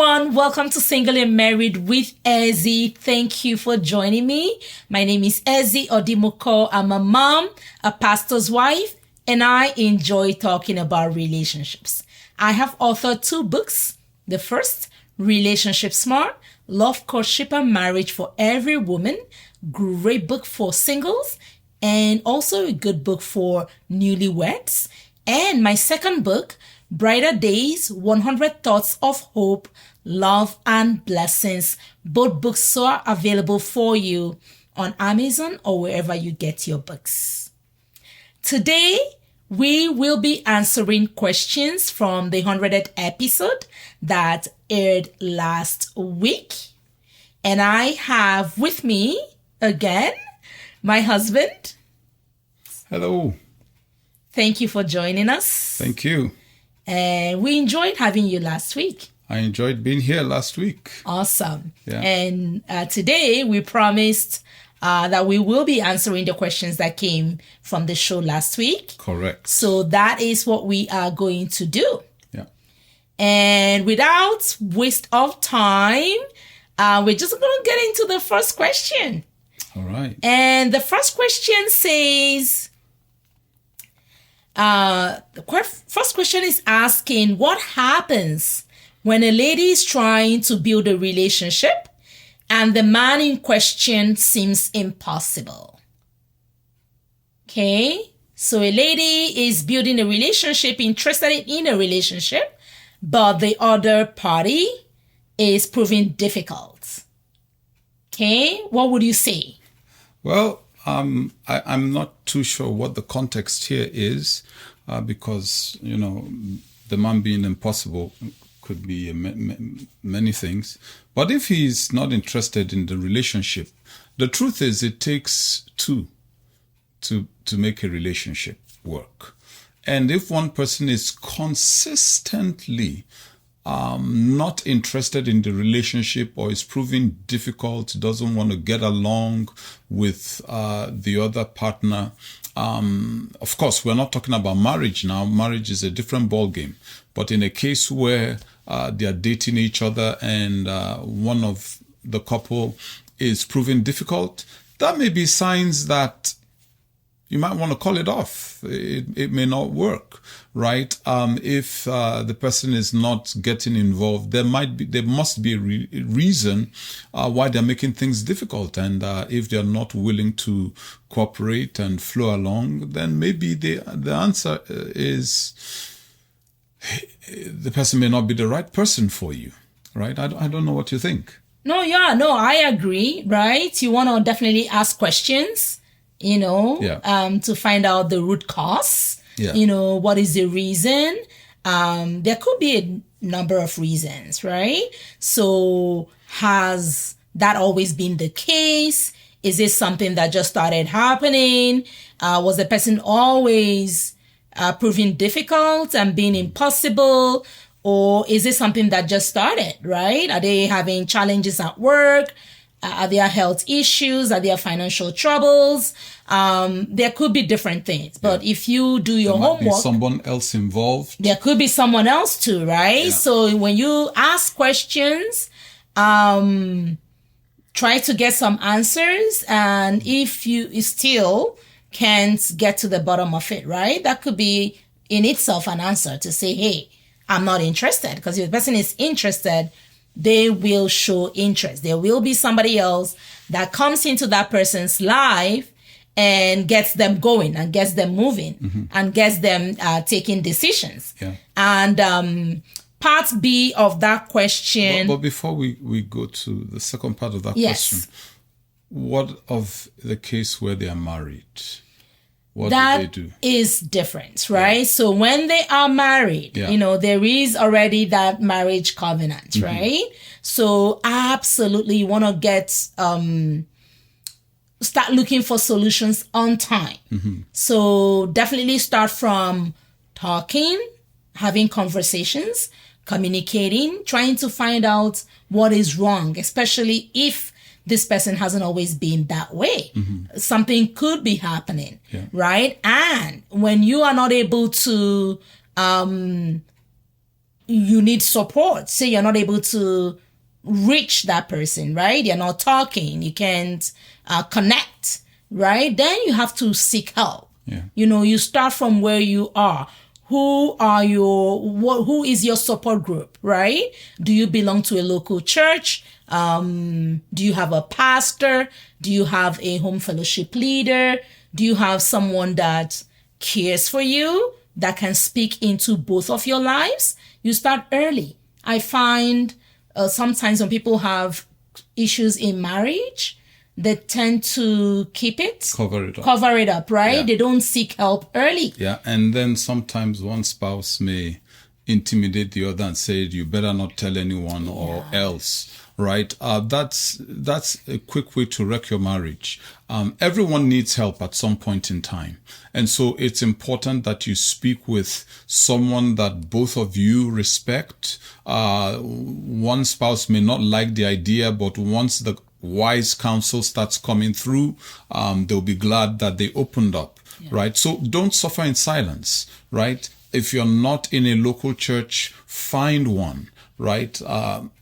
everyone. Welcome to Single and Married with Ezy. Thank you for joining me. My name is Ezy Odimuko. I'm a mom, a pastor's wife, and I enjoy talking about relationships. I have authored 2 books. The first, Relationship Smart, Love, Courtship, and Marriage for Every Woman. Great book for singles and also a good book for newlyweds. And my second book, Brighter Days, 100 Thoughts of Hope, Love, and Blessings. Both books are available for you on Amazon or wherever you get your books. Today, we will be answering questions from the 100th episode that aired last week. And I have with me again my husband. Hello. Thank you for joining us. Thank you. And we enjoyed having you last week. I enjoyed being here last week. Awesome. Yeah. And today we promised that we will be answering the questions that came from the show last week. Correct. So that is what we are going to do. Yeah. And without waste of time, we're just going to get into the first question. All right. And the first question says, the first question is asking, what happens when a lady is trying to build a relationship and the man in question seems impossible? Okay, so a lady is building a relationship, interested in a relationship, but the other party is proving difficult. Okay, what would you say? Well, I'm not too sure what the context here is, because, the man being impossible could be many things. But if he's not interested in the relationship, the truth is it takes 2 to make a relationship work. And if one person is consistently not interested in the relationship or is proving difficult, doesn't want to get along with the other partner. Of course, we're not talking about marriage now. Marriage is a different ballgame. But in a case where they are dating each other and one of the couple is proving difficult, that may be signs that you might want to call it off. It may not work, right? If the person is not getting involved, there must be a reason why they're making things difficult. And if they're not willing to cooperate and flow along, then maybe the answer is the person may not be the right person for you, right? I don't know what you think. No, I agree, right? You want to definitely ask questions. To find out the root cause, what is the reason? There could be a number of reasons, right? So has that always been the case? Is this something that just started happening? Was the person always proving difficult and being impossible? Or is it something that just started, right? Are they having challenges at work? Are there health issues? Are there financial troubles? There could be different things. But if you do your homework, there might be someone else involved. There could be someone else too, right? Yeah. So when you ask questions, try to get some answers. And if you still can't get to the bottom of it, right? That could be in itself an answer to say, hey, I'm not interested. Because if the person is interested, they will show interest. There will be somebody else that comes into that person's life and gets them going and gets them moving and gets them taking decisions. Yeah. And part B of that question. But before we go to the second part of that question, what of the case where they are married? What do they do? That is different, right? Yeah. So when they are married, there is already that marriage covenant, right? So absolutely you want to start looking for solutions on time. So definitely start from talking, having conversations, communicating, trying to find out what is wrong, especially if this person hasn't always been that way. Something could be happening, right? And when you are not able to you need support. Say you're not able to reach that person, right? You're not talking. You can't connect, right? Then you have to seek help. Yeah. You start from where you are. Who is your support group, right? Do you belong to a local church? Do you have a pastor? Do you have a home fellowship leader? Do you have someone that cares for you, that can speak into both of your lives? You start early. I find sometimes when people have issues in marriage, they tend to cover it up, right? Yeah. They don't seek help early. Yeah, and then sometimes one spouse may intimidate the other and say, you better not tell anyone or else, right? That's a quick way to wreck your marriage. Everyone needs help at some point in time. And so it's important that you speak with someone that both of you respect. One spouse may not like the idea, but once the wise counsel starts coming through, they'll be glad that they opened up, right? So don't suffer in silence, right? If you're not in a local church, find one, right?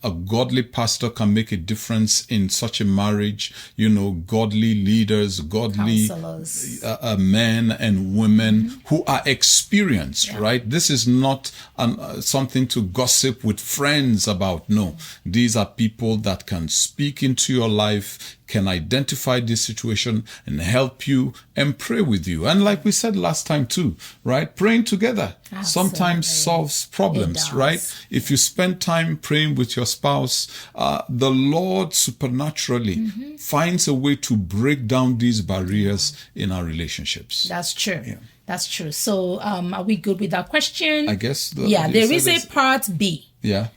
A godly pastor can make a difference in such a marriage. Godly leaders, godly men and women who are experienced, right? This is not something to gossip with friends about. No, these are people that can speak into your life, can identify this situation and help you and pray with you. And like we said last time too, right? Praying together sometimes solves problems, right? If you spend time praying with your spouse, the Lord supernaturally finds a way to break down these barriers in our relationships. That's true. Yeah. That's true. So are we good with that question? I guess. There is a part B. Yeah.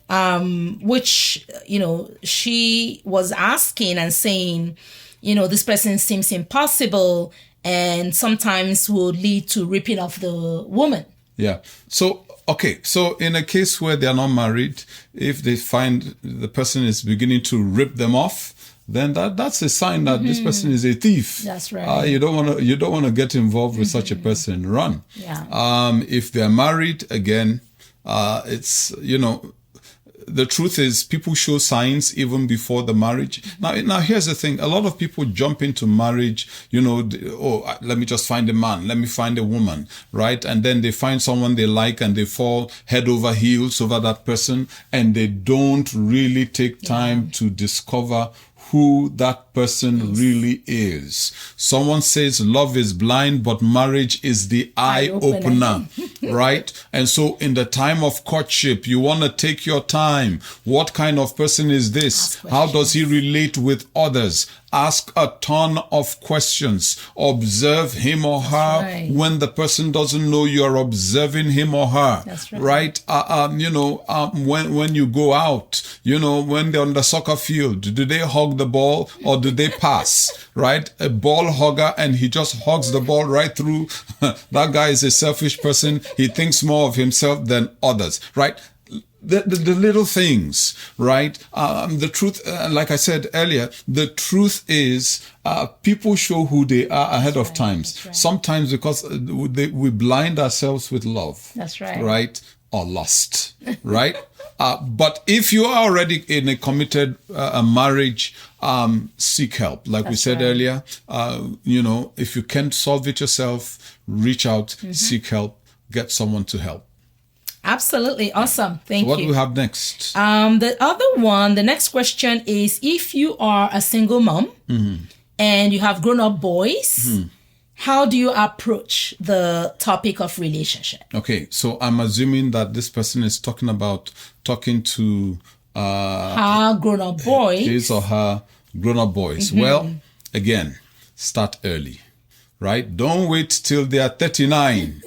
Which, she was asking and saying, this person seems impossible and sometimes will lead to ripping off the woman. Yeah. So, okay. So in a case where they are not married, if they find the person is beginning to rip them off, then that's a sign that this person is a thief. That's right. You don't want to get involved with such a person. Run. Yeah. If they're married, again, it's, the truth is people show signs even before the marriage. Now here's the thing. A lot of people jump into marriage, let me just find a man. Let me find a woman, right? And then they find someone they like and they fall head over heels over that person. And they don't really take time to discover who that person really is. Someone says love is blind, but marriage is the eye opener, right? And so in the time of courtship, you want to take your time. What kind of person is this? How does he relate with others? Ask a ton of questions. Observe him or her. When the person doesn't know, you're observing him or her. That's right. When you go out, when they're on the soccer field, do they hug the ball or do they pass? Right? A ball hugger, and he just hugs the ball right through. That guy is a selfish person. He thinks more of himself than others, right? The little things, right? The truth, like I said earlier, the truth is, people show who they are ahead of times. Right. Sometimes because we blind ourselves with love. That's right. Right? Or lust, right? But if you are already in a committed marriage, seek help. Like we said earlier, if you can't solve it yourself, reach out, seek help, get someone to help. Absolutely. Awesome. Thank you. What do we have next? The next question is, if you are a single mom and you have grown-up boys, how do you approach the topic of relationship? Okay, so I'm assuming that this person is talking to her grown-up boys. His or her grown-up boys. Well, again, start early, right? Don't wait till they are 39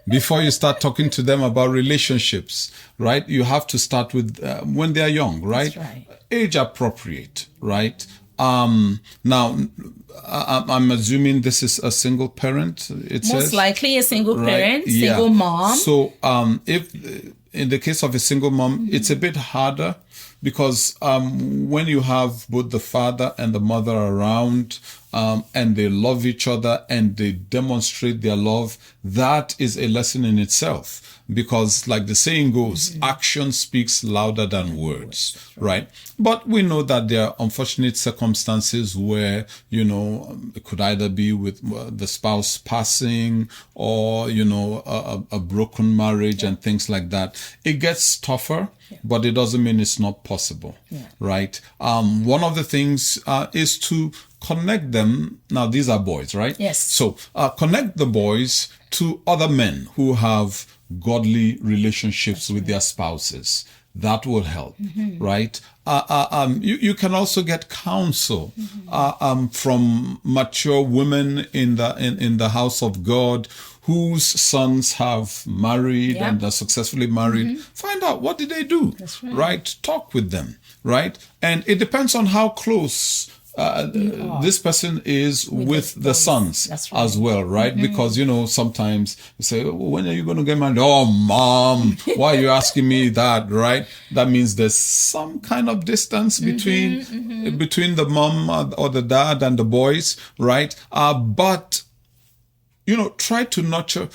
before you start talking to them about relationships, right? You have to start with when they are young, right? That's right. Age appropriate, right? Now, I'm assuming this is a single parent. Most likely a single parent, single mom. So, if in the case of a single mom, it's a bit harder because when you have both the father and the mother around, and they love each other and they demonstrate their love, that is a lesson in itself. because like the saying goes, action speaks louder than words, right? But we know that there are unfortunate circumstances where, it could either be with the spouse passing or, a broken marriage and things like that. It gets tougher, but it doesn't mean it's not possible, right? One of the things is to connect them. Now, these are boys, right? Yes. So connect the boys to other men who have godly relationships with their spouses. That will help, right? You can also get counsel from mature women in the house of God whose sons have married and are successfully married. Find out, what did they do? That's right. Right? Talk with them, right? And it depends on how close this person is with the sons as well, right? Because, sometimes you say, when are you going to get married? Oh, mom, why are you asking me that, right? That means there's some kind of distance between the mom or the dad and the boys, right? But, try to nurture,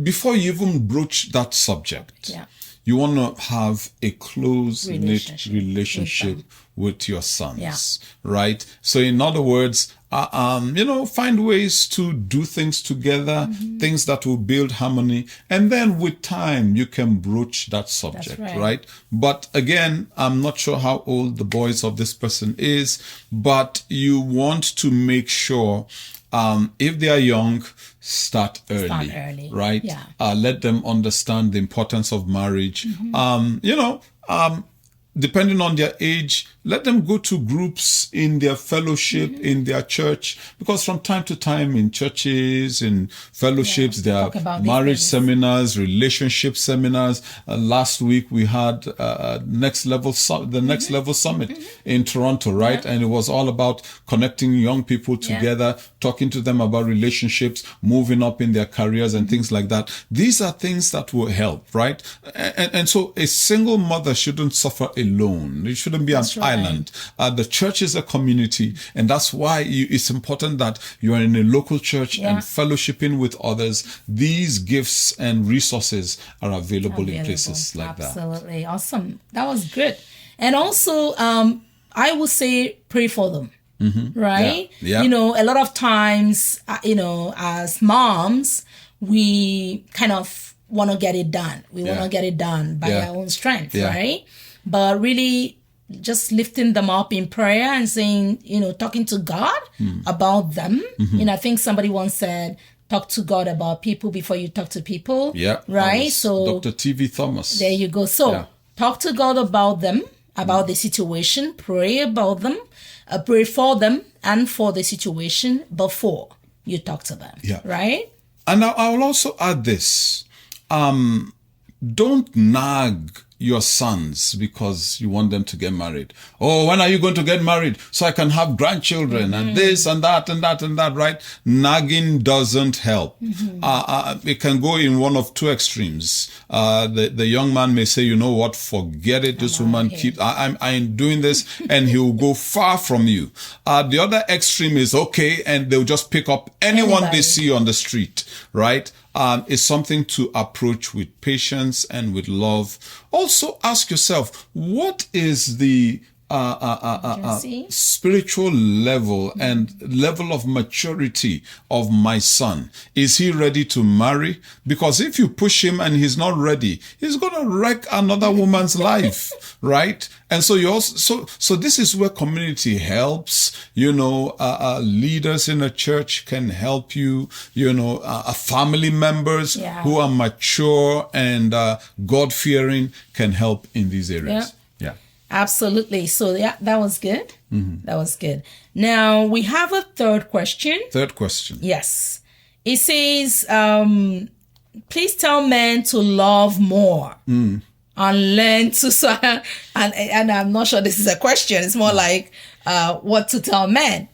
before you even broach that subject. Yeah. You want to have a close-knit relationship with your sons, right? So in other words, find ways to do things together, things that will build harmony. And then with time, you can broach that subject, right? But again, I'm not sure how old the boys of this person is, but you want to make sure, if they are young, start early, right? Yeah. Let them understand the importance of marriage. Depending on their age, let them go to groups in their fellowship, in their church, because from time to time in churches, in fellowships, there are marriage seminars, relationship seminars. Last week we had the Next Level Summit in Toronto, right? And it was all about connecting young people together, talking to them about relationships, moving up in their careers and things like that. These are things that will help, right? And so a single mother shouldn't suffer alone. It shouldn't be an island. The church is a community, and that's why it's important that you are in a local church and fellowshipping with others. These gifts and resources are available in places like that. Absolutely. Awesome. That was good. And also, I would say pray for them. Right? Yeah. A lot of times, as moms, we kind of want to get it done. We want to get it done by our own strength, right? But really just lifting them up in prayer and saying, talking to God about them. I think somebody once said, talk to God about people before you talk to people. Yeah. Right? So Dr. T.V. Thomas. There you go. So talk to God about them, about the situation, pray about them, pray for them and for the situation before you talk to them. Yeah. Right? And I will also add this. Don't nag your sons because you want them to get married. Oh, when are you going to get married so I can have grandchildren and this and that and that and that, right? Nagging doesn't help. It can go in one of two extremes. The young man may say, you know what, forget it. This woman I ain't doing this, and he will go far from you. The other extreme is okay, and they'll just pick up anyone they see on the street, right? Is something to approach with patience and with love. Also ask yourself, what is the spiritual level and level of maturity of my son? Is he ready to marry? Because if you push him and he's not ready, he's going to wreck another woman's life, right? And so so this is where community helps. Leaders in a church can help you. Family members who are mature and God-fearing can help in these areas. Yeah. Absolutely. So that was good. That was good. Now we have a third question. Yes. It says, please tell men to love more and learn to, and I'm not sure this is a question. It's more like, what to tell men.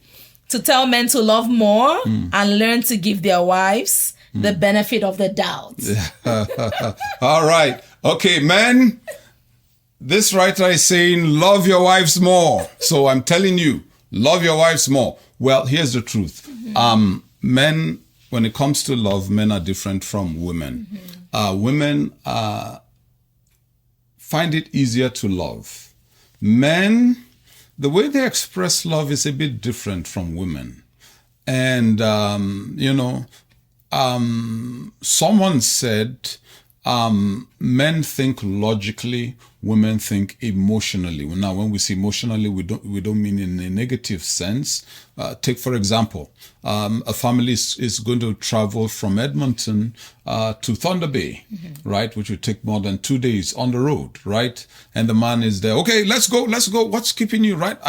To tell men to love more and learn to give their wives the benefit of the doubt. All right. Okay, men. This writer is saying, love your wives more. So I'm telling you, love your wives more. Well, here's the truth. Men, when it comes to love, men are different from women. women find it easier to love. Men, the way they express love is a bit different from women. And, someone said, men think logically, women think emotionally. Now, when we say emotionally, we don't mean in a negative sense. Take, for example, a family is going to travel from Edmonton to Thunder Bay, right? Which would take more than 2 days on the road, right? And the man is there. Okay, let's go. What's keeping you, right?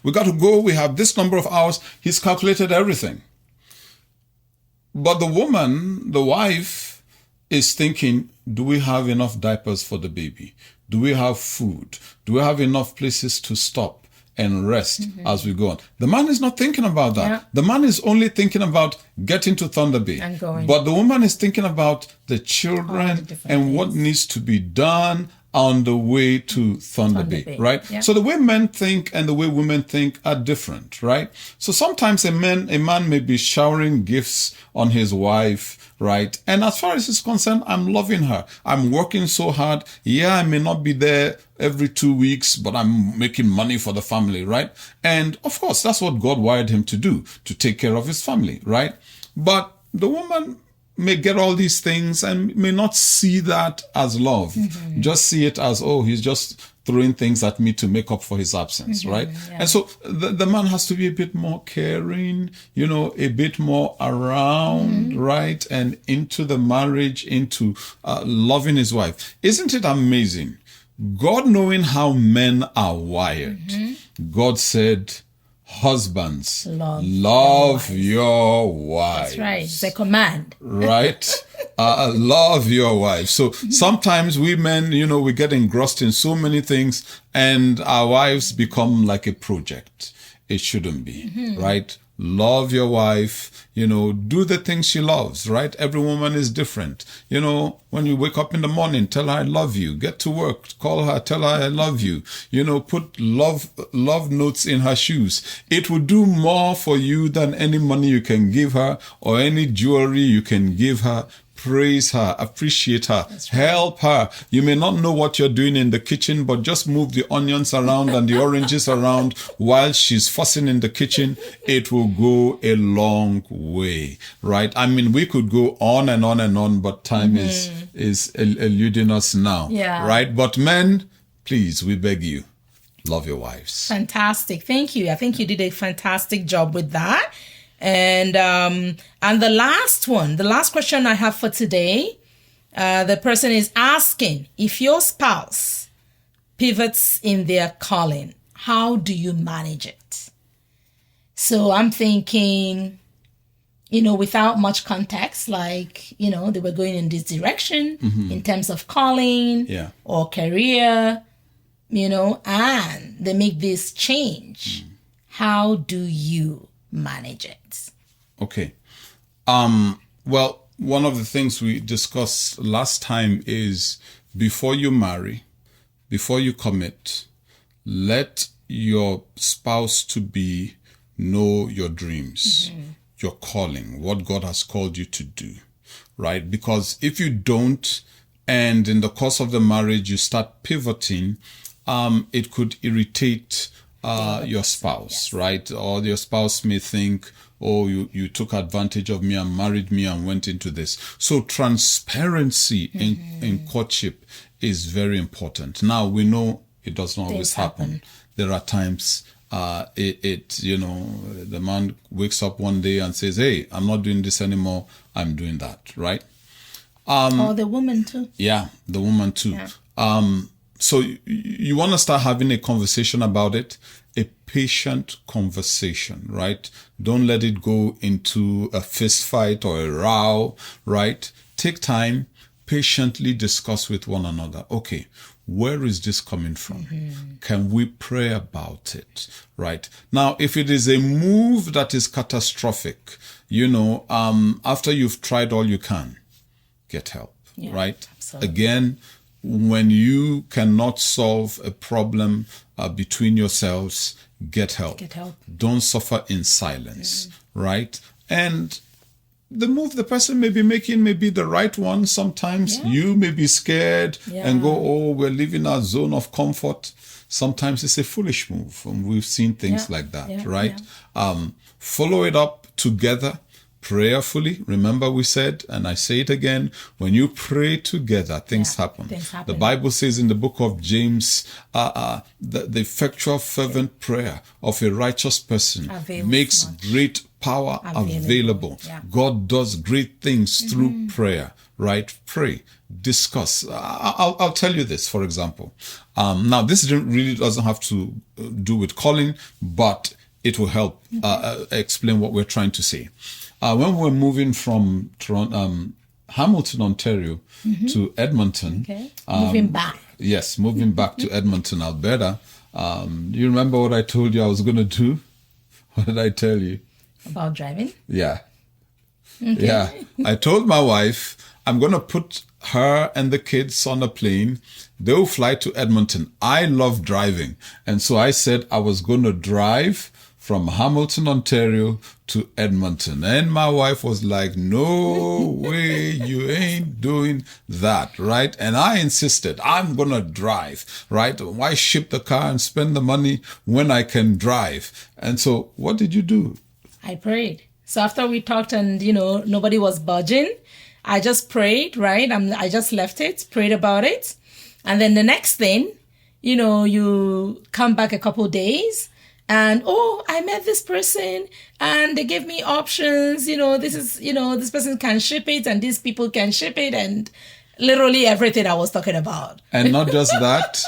We got to go. We have this number of hours. He's calculated everything. But the woman, the wife, is thinking, do we have enough diapers for the baby? Do we have food? Do we have enough places to stop and rest as we go on? The man is not thinking about that. Yeah. The man is only thinking about getting to Thunder Bay. And going. But the woman is thinking about the children and what needs to be done on the way to Thunder Bay, right? Yeah. So the way men think and the way women think are different, right? So sometimes a man may be showering gifts on his wife, right? And as far as he's concerned, I'm loving her. I'm working so hard. Yeah, I may not be there every 2 weeks, but I'm making money for the family, right? And of course, that's what God wired him to do, to take care of his family, right? But the woman may get all these things and may not see that as love. Just see it as, oh, he's just throwing things at me to make up for his absence, right? Yeah. And so the man has to be a bit more caring, a bit more around, right? And into the marriage, into loving his wife. Isn't it amazing? God, knowing how men are wired, God said, husbands, love your wives. That's right. It's a command. Right? Love your wife. So sometimes we men, we get engrossed in so many things and our wives become like a project. It shouldn't be, right? Love your wife, do the things she loves, right? Every woman is different. When you wake up in the morning, tell her I love you. Get to work, call her, tell her I love you. Put love notes in her shoes. It will do more for you than any money you can give her or any jewelry you can give her. Praise her, appreciate her, help her. You may not know what you're doing in the kitchen, but just move the onions around and the oranges around while she's fussing in the kitchen. It will go a long way, right? I mean, we could go on and on and on, but time is eluding us now, right? But men, please, we beg you, love your wives. Fantastic. Thank you. I think you did a fantastic job with that. And the last question I have for today, the person is asking, if your spouse pivots in their calling, how do you manage it? So I'm thinking, without much context, like, they were going in this direction in terms of calling or career, and they make this change. How do you manage it? Okay. Well, one of the things we discussed last time is before you marry, before you commit, let your spouse to be know your dreams, your calling, what God has called you to do, right? Because if you don't, and in the course of the marriage, you start pivoting, it could irritate your spouse, right? Or your spouse may think, oh, you took advantage of me and married me and went into this. So transparency in courtship is very important. Now, we know it does not always happen. There are times the man wakes up one day and says, hey, I'm not doing this anymore. I'm doing that, right? Or the woman too. Yeah, the woman too. Yeah. So you want to start having a conversation about it, a patient conversation, right? Don't let it go into a fist fight or a row, right? Take time, patiently discuss with one another. Okay, where is this coming from? Can we pray about it, right? Now, if it is a move that is catastrophic, after you've tried all you can, get help, right? Absolutely. Again, when you cannot solve a problem between yourselves, get help. Get help. Don't suffer in silence, right? And the move the person may be making may be the right one. Sometimes you may be scared and go, oh, we're leaving our zone of comfort. Sometimes it's a foolish move. And we've seen things like that, right? Follow it up together prayerfully. Remember we said, and I say it again, when you pray together, things happen. The Bible says in the book of James, the effectual fervent prayer of a righteous person makes great power available. God does great things through prayer, right? Pray, discuss. I'll tell you this, for example. Now, this really doesn't have to do with calling, but it will help explain what we're trying to say. When we're moving from Hamilton, Ontario to Edmonton. Moving back. Yes, moving back to Edmonton, Alberta. You remember what I told you I was going to do? What did I tell you? About driving? Yeah. Yeah. I told my wife, I'm going to put her and the kids on a plane. They'll fly to Edmonton. I love driving. And so I said I was going to drive from Hamilton, Ontario to Edmonton. And my wife was like, no way, you ain't doing that, right? And I insisted, I'm going to drive, right? Why ship the car and spend the money when I can drive? And so what did you do? I prayed. So after we talked and, nobody was budging, I just prayed, right? I just left it, prayed about it. And then the next thing, you come back a couple days and, I met this person and they gave me options. This person can ship it and these people can ship it, and literally everything I was talking about. And not just that,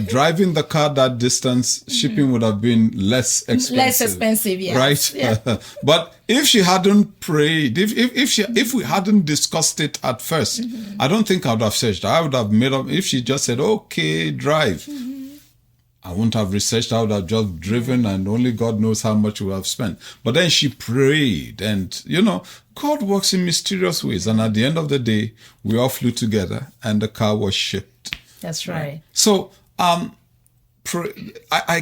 driving the car that distance, shipping would have been less expensive. Less expensive, yes. Right? Yeah. But if she hadn't prayed, if we hadn't discussed it at first, I don't think I would have searched. I would have made up, if she just said, okay, drive. I wouldn't have researched. I would have just driven, and only God knows how much we would have spent. But then she prayed, and God works in mysterious ways. And at the end of the day, we all flew together and the car was shipped. That's right. So, I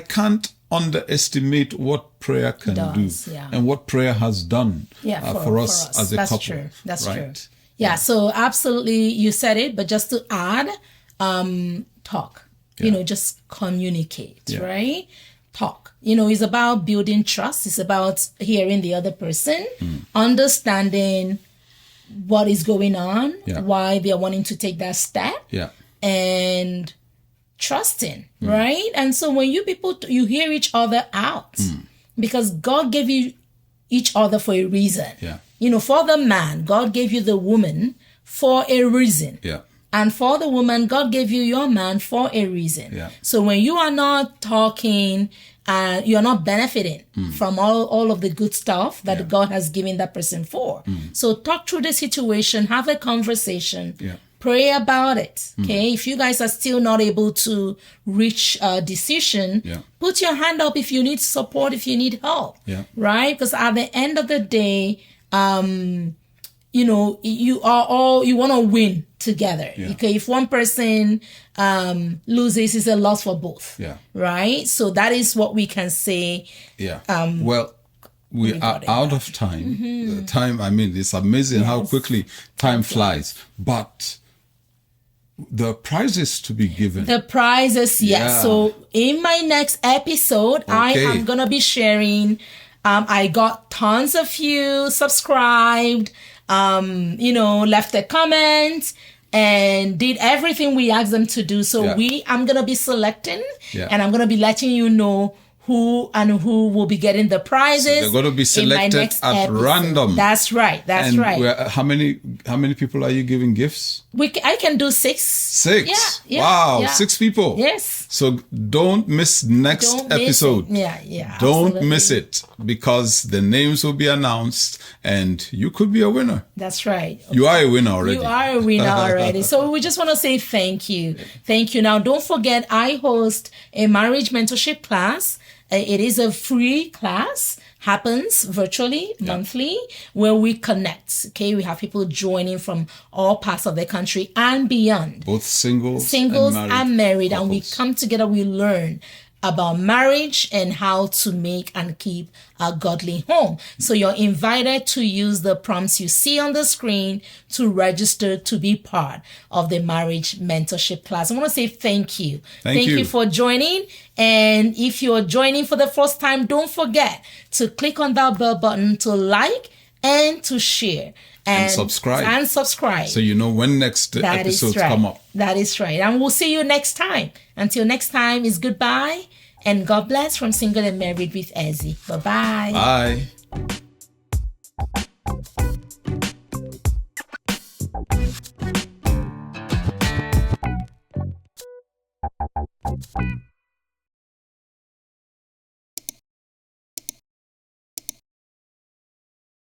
can't underestimate what prayer can do and what prayer has done for us as a couple. That's true. That's true. Yeah. So absolutely, you said it, but just to add, talk. Just communicate, right? Talk. It's about building trust. It's about hearing the other person, understanding what is going on, why they are wanting to take that step, and trusting, right? And so when you hear each other out, because God gave you each other for a reason. For the man, God gave you the woman for a reason. And for the woman, God gave you your man for a reason. So when you are not talking, you are not benefiting from all of the good stuff that God has given that person for. So talk through the situation, have a conversation, pray about it. Okay. If you guys are still not able to reach a decision, put your hand up if you need support, if you need help. Right? Because at the end of the day, you want to win together. Okay, if one person loses, it's a loss for both. Right. So that is what we can say. Well, we are out of time. Time. I mean, it's amazing how quickly time flies. But the prizes to be given. The prizes, yes. So in my next episode, I am gonna be sharing. I got tons of you subscribed. Left a comment and did everything we asked them to do. So I'm going to be selecting and I'm going to be letting you know who will be getting the prizes. So they're going to be selected at random. That's right. That's right. How many people are you giving gifts? I can do 6. 6? Wow, 6 people. Yes. So don't miss next episode. Don't miss it, because the names will be announced and you could be a winner. That's right. You are a winner already. You are a winner already. So we just want to say thank you. Thank you. Now, don't forget, I host a marriage mentorship class. It is a free class, happens virtually, monthly, where we connect. Okay, we have people joining from all parts of the country and beyond. Both singles and married. And we come together, we learn. about marriage and how to make and keep a godly home. So you're invited to use the prompts you see on the screen to register to be part of the marriage mentorship class. I want to say thank you. Thank you for joining. And if you're joining for the first time, don't forget to click on that bell button to like and to share. And subscribe. So you know when next episodes come up. That is right. And we'll see you next time. Until next time, is goodbye. And God bless from Single and Married with Ezy. Bye-bye. Bye.